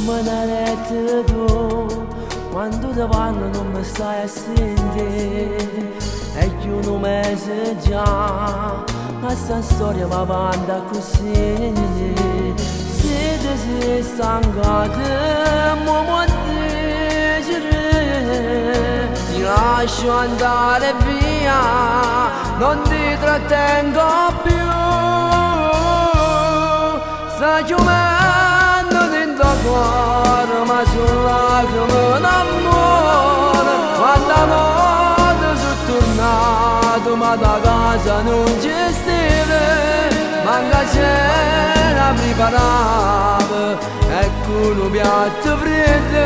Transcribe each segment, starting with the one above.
me ne rete tu, quando ti parlo non mi stai a sentire. E io un mese già, questa storia mi avanza così. Se ti sei stancata, mo vuoi dire, ti lascio andare via, non ti trattengo più. Stai chiudendo dentro il cuore, ma sono lacrime d'amore. Quando a volte sono tornato, ma da casa non c'è stile, manca c'era preparata, ecco un piatto freddo,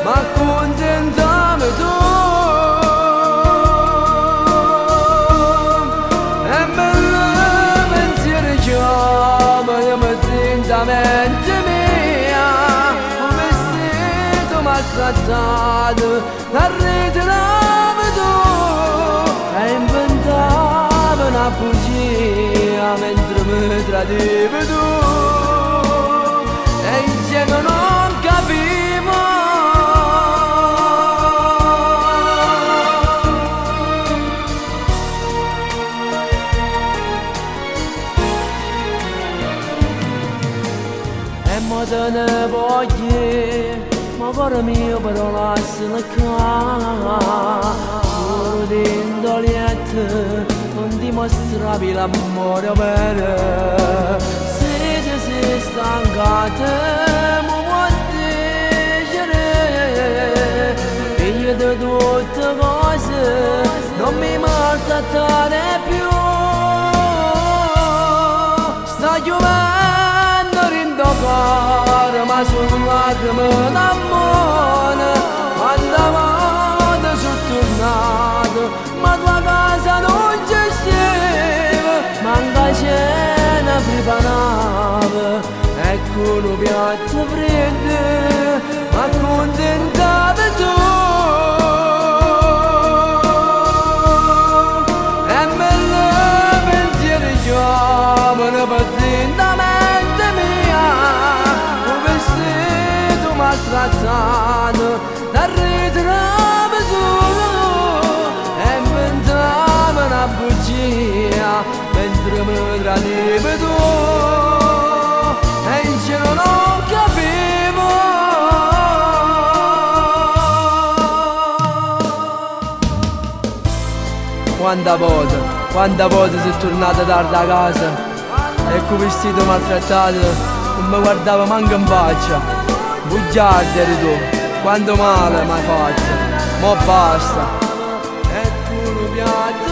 ma contentami tu. E me ne pensiero chiama mente mia, un vestito maltrattato, la rete lava tu, e inventava una bugia mentre mi tradivi tu, e insieme non capivo. E mo te ne voglio, ma cuore mio però lascialo qua. Solo d'indoliente non dimostravi l'amore vero. Se ti sei stancata, mo vuoi dire, figlio di tutte cose, non mi maltrattare più. Sta piovendo rindo cuore, ma sono lacrime d'amore. Quando volte sono tornato, ma tua casa non c'è stava, manca cena preparava, ecco un piatto freddo, ma contentata tu. E me ne pensiero chiamano per mente mia, un vestito maltrattato, la ritrova tu, e inventava una bugia mentre mi tradivi tu, e in cielo non capivo. Quanta volte sei tornata tardi a casa, e con vestito maltrattato non mi guardava manco in faccia. Bugiardo eri tu, quanto male mi hai fatto, mo basta. Ecco un piatto